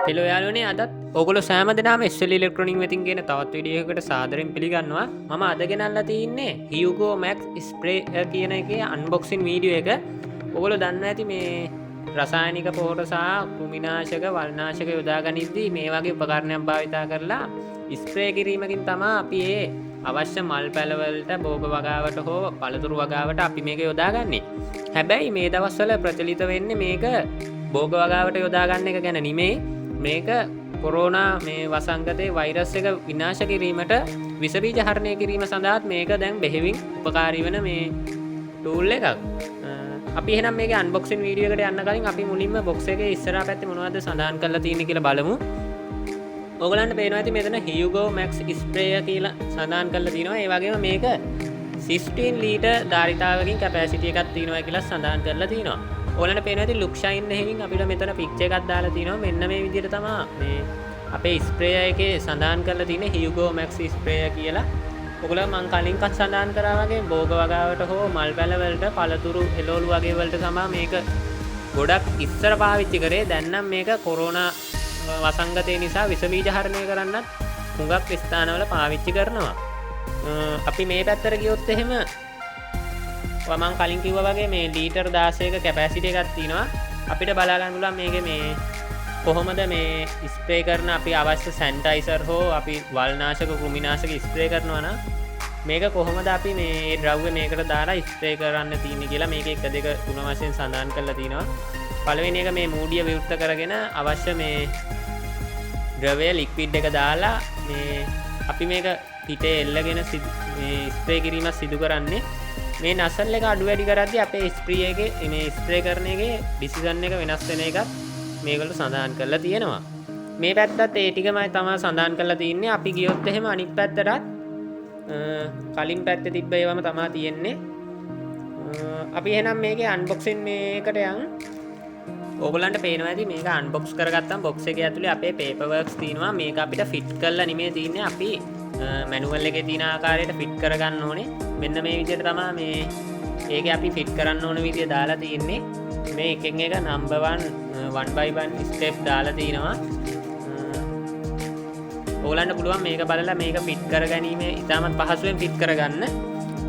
Hello යාළුවනේ අදත් ඔගොල්ලෝ සෑම දෙනාම SL ඉලෙක්ට්‍රොනික වෙතින් කියන තවත් වීඩියෝ එකකට සාදරයෙන් පිළිගන්නවා. මම අද ගෙනල්ලා තින්නේ Hugo Max Spray කියන එකේ අන්බොක්සින් වීඩියෝ එක. ඔගොල්ලෝ දන්නවා ඇති මේ රසායනික පොහොර සහ කෘමිනාශක වල්නාශක යොදා ගනිද්දී මේ වගේ උපකරණයක් භාවිතා කරලා ස්ප්‍රේ කිරීමකින් තමයි අපි ඒ අවශ්‍ය මල් පැලවලට බෝග වගාවට හෝ පළතුරු වගාවට අපි මේක යොදාගන්නේ. හැබැයි මේ දවස්වල ප්‍රචලිත වෙන්නේ මේක බෝග වගාවට යොදාගන්න එක ගැන නෙමෙයි. මේක කොරෝනා මේ වසංගතයේ වෛරස් එක විනාශ කිරීමට විස බීජ හරණය කිරීම සඳහාත් මේක දැන් බෙහෙවින් උපකාරී වෙන මේ ටූල් එකක්. අපි එහෙනම් මේකේ අන්බොක්සින් වීඩියෝ එකට යන්න කලින් අපි මුලින්ම බොක්ස් එකේ ඉස්සරහා පැත්තේ මොනවද සඳහන් කරලා තියෙන්නේ කියලා බලමු. ඕගලන්ට පේනවා ඇති මෙතන Hugo Max Spray කියලා සඳහන් කරලා තියෙනවා. ඒ වගේම මේක 16 ලීටර් ධාරිතාවකින් කැපැසිටි එකක් තියෙනවා කියලා සඳහන් කරලා තියෙනවා. ඕලන්ට පේනවා ඇති ලුක් ෂයින් එකකින් අපිට මෙතන පික්චර් එකක් දාලා තියෙනවා. මෙන්න මේ විදිහට තමයි මේ අපේ ස්ප්‍රේ එකේ සඳහන් කරලා තියෙන්නේ Hugo Max Spray කියලා. ඔයගොල්ලෝ මම කලින්කත් සඳහන් කරා වගේ බෝග වගාවට හෝ මල් පැල වලට පළතුරු එළවලු වගේ වලට තමයි මේක ගොඩක් ඉස්සර පාවිච්චි කරේ. දැන් නම් මේක කොරෝනා වසංගතය නිසා විස බීජ හරණය කරන්නත් හුඟක් ස්ථානවල පාවිච්චි කරනවා. අපි මේ පැත්තට ගියොත් එහෙම මම කලින් කිව්වා වගේ මේ ලීටර් 16ක කැපැසිටි එකක් තියෙනවා. අපිට බලා ගන්න පුළුවන් මේකේ මේ කොහොමද මේ ස්ප්‍රේ කරන අපි අවශ්‍ය සැනිටයිසර් හෝ අපි වල්නාශක කෘමිනාශක ස්ප්‍රේ කරනවා නම් මේක කොහොමද අපි මේ ද්‍රව්‍ය මේකට දාලා ස්ප්‍රේ කරන්න තියෙන්නේ කියලා මේකේ 1 2 3 වශයෙන් සඳහන් කරලා තියෙනවා. පළවෙනි එක මේ මූඩිය විවෘත කරගෙන අවශ්‍ය මේ ද්‍රවය ලික්විඩ් එක දාලා මේ අපි මේක පිටේ එල්ලගෙන මේ ස්ප්‍රේ කිරීමක් සිදු කරන්නේ. මේ නසල් එක අඩු වැඩි කරද්දී අපේ ස්ප්‍රේ එකේ මේ ස්ප්‍රේ කරන එකේ ඩිසිෂන් එක වෙනස් වෙන එකත් මේගොල්ලෝ සඳහන් කරලා තියෙනවා. මේ පැත්තත් ඒ ටිකමයි තමයි සඳහන් කරලා තින්නේ. අපි ගියොත් එහෙම අනිත් පැත්තටත් කලින් පැත්තේ තිබ්බ ඒවාම තමයි තියෙන්නේ. අපි එහෙනම් මේකේ අන්බොක්සින් මේකට යන්. ඕගොල්ලන්ට පේනවා ඇති මේක අන්බොක්ස් කරගත්තම බොක්ස් එකේ ඇතුලේ අපේ පේපර් වර්ක්ස් තියෙනවා. මේක අපිට ෆිට කරලා නෙමෙයි තින්නේ. අපි මැනුවල් එකේ තියෙන ආකාරයට ෆිට කරගන්න ඕනේ. මෙන්න මේ විදිහට තමයි මේ ඒකේ අපි ෆිට කරන්න ඕන විදිය දාලා තියෙන්නේ. මේ එකෙන් එක නම්බර් 1 by 1 ස්ටෙප් දාලා තිනවා. ඕගලන්ට පුළුවන් මේක බලලා මේක ෆිට කරගැනීම ඉතාමත් පහසුවෙන් ෆිට කරගන්න.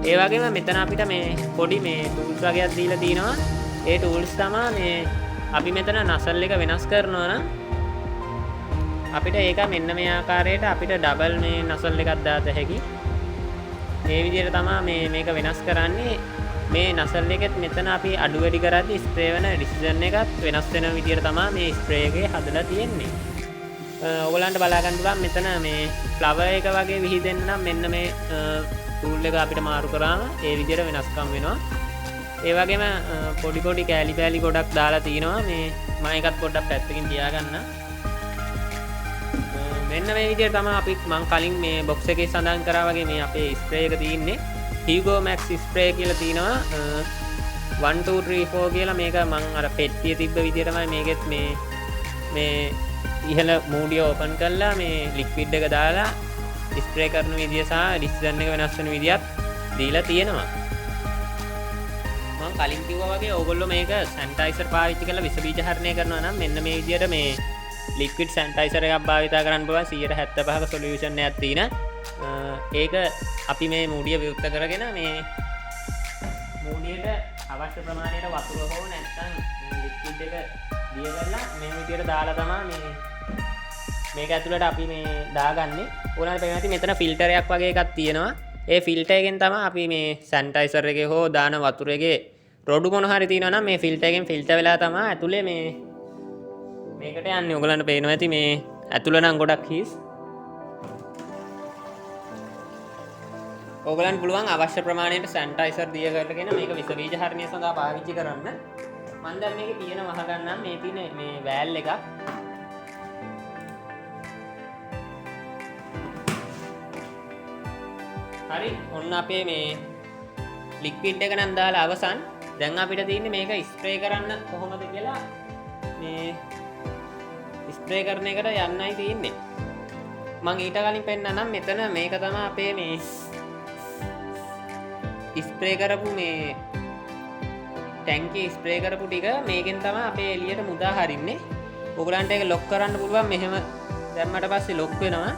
ඒ වගේම මෙතන අපිට මේ පොඩි මේ ටූල්ස් වගේක් දීලා තිනවා. ඒ ටූල්ස් තමයි මේ අපි මෙතන නසල් එක වෙනස් කරනවා නම් අපිට ඒක මෙන්න මේ ආකාරයට අපිට ඩබල් මේ නසල් එකක් දාත හැකි. මේ විදිහට තමයි මේක වෙනස් කරන්නේ. මේ නසල් එකෙත් මෙතන අපි අඩු වැඩි කරද්දී ස්ප්‍රේ වෙන ඩිසිෂන් එකත් වෙනස් වෙන විදිහට තමයි මේ ස්ප්‍රේ එකේ හදලා තියෙන්නේ. ඔයගලන්ට බලා ගන්න පුළුවන් මෙතන මේ ෆ්ලවර් එක වගේ විහිදෙන්න නම් මෙන්න මේ ටූල් එක අපිට මාරු කරාම ඒ විදිහට වෙනස්කම් වෙනවා. ඒ වගේම පොඩි පොඩි කෑලි පෑලි ගොඩක් දාලා තිනවා. මේ මම එකත් පොඩ්ඩක් පැත්තකින් තියාගන්න. මෙන්න මේ විදිහට තමයි අපි මම කලින් මේ බොක්ස් එකේ සඳහන් කරා වගේ මේ අපේ ස්ප්‍රේ එක තියෙන්නේ. Hugo Max Spray කියලා තියෙනවා. 1 2 3 4 කියලා මේක මම අර පෙට්ටිය තිබ්බ විදිහටමයි මේකෙත් මේ ඉහළ මූඩිය ඕපන් කරලා මේ ලික්විඩ් එක දාලා ස්ප්‍රේ කරන විදිය සහ ඩිසිෂන් එක වෙනස් වෙන විදියත් දීලා තියෙනවා. මම කලින් කිව්වා වගේ ඕගොල්ලෝ මේක සැනිටයිසර් පාවිච්චි කරලා විස බීජ හරණය කරනවා නම් මෙන්න මේ විදියට මේ ලික්විඩ් සැනිටයිසර් එකක් භාවිතා කරන්න පුළුවන්. 175ක සොලියුෂන් එකක් තියෙන. ඒක අපි මේ මූඩිය විවෘත කරගෙන මේ මූඩියට අවශ්‍ය ප්‍රමාණයට වතුර හෝ නැත්නම් ලික්විඩ් එක දිය කරලා මේ විදියට දාලා තමයි මේක ඇතුළට අපි මේ දාගන්නේ. ඕනෑම පේනවා මෙතන ෆිල්ටර් එකක් වගේ එකක් තියෙනවා. ඒ ෆිල්ටර් එකෙන් තමයි අපි මේ සැනිටයිසර් එකේ හෝ දාන වතුර එකේ රොඩු මොන හරි තියෙනවා නම් මේ ෆිල්ටර් එකෙන් ෆිල්ටර් වෙලා තමයි ඇතුලේ මේකට යන්නේ. ඔයගලන්ට පේනවා ඇති මේ ඇතුළ නම් ගොඩක් හිස්. ඕගලන්ට පුළුවන් අවශ්‍ය ප්‍රමාණයට සැනිටයිසර් දිය කරගෙන මේක විස බීජ හරණය සඳහා පාවිච්චි කරන්න. මම දැන් මේකේ තියෙන වහගන්නම් මේ තියෙන මේ වෑල් එකක්. හරි ඔන්න අපේ මේ ලික්විඩ් එක නම් දාලා අවසන්. දැන් අපිට තියෙන්නේ මේක ස්ප්‍රේ කරන්න කොහොමද කියලා මේ ස්ප්‍රේ කරන එකට යන්නයි තියෙන්නේ. මම ඊට කලින් පෙන්නන්නම් මෙතන මේක තමයි අපේ මේ ස්ප්‍රේ කරපු මේ ටැංකිය ස්ප්‍රේ කරපු ටික මේකෙන් තමයි අපේ එළියට මුදා හරින්නේ. ඔයගලන්ට ඒක ලොක් කරන්න පුළුවන්. මෙහෙම දැම්මට පස්සේ ලොක් වෙනවා.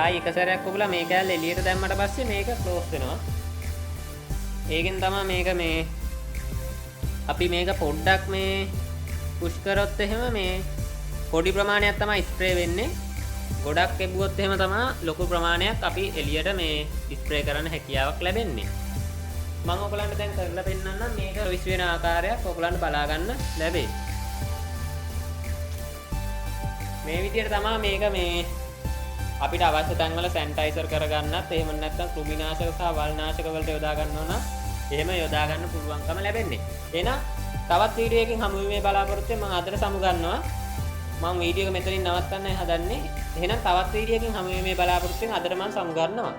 ආයි එක සැරයක් ඔයගලා මේ කෑල්ල එළියට දැම්මට පස්සේ මේක ක්ලෝස් වෙනවා. ඒකෙන් තමයි මේක මේ අපි මේක පොඩ්ඩක් මේ පුෂ් කරොත් එහෙම මේ පොඩි ප්‍රමාණයක් තමයි ස්ප්‍රේ වෙන්නේ. ගොඩක් එබුවොත් එහෙම තමයි ලොකු ප්‍රමාණයක් අපි එළියට මේ ස්ප්‍රේ කරන්න හැකියාවක් ලැබෙන්නේ. මම ඔයගලන්ට දැන් කරලා පෙන්නන්නම් මේක සර්විස් වෙන ආකාරයක් ඔයගලන්ට බලා ගන්න ලැබේ. මේ විදිහට තමයි මේක මේ අපිට අවශ්‍ය තැන්වල සැනිටයිසර් කරගන්නත් එහෙම නැත්නම් කෘමිනාශක සහ වල්නාශක වලට යොදා ගන්නවා නම් එහෙම යොදා ගන්න පුළුවන්කම ලැබෙන්නේ. එහෙනම් තවත් වීඩියෝ එකකින් හමු වීමේ බලාපොරොත්තු වෙන මම අදට සමු ගන්නවා. මම වීඩියෝ එක මෙතනින් නවත්තන්නයි හදන්නේ. එහෙනම් තවත් වීඩියෝ එකකින් හමු වීමේ බලාපොරොත්තු වෙන අදට මම සමු ගන්නවා.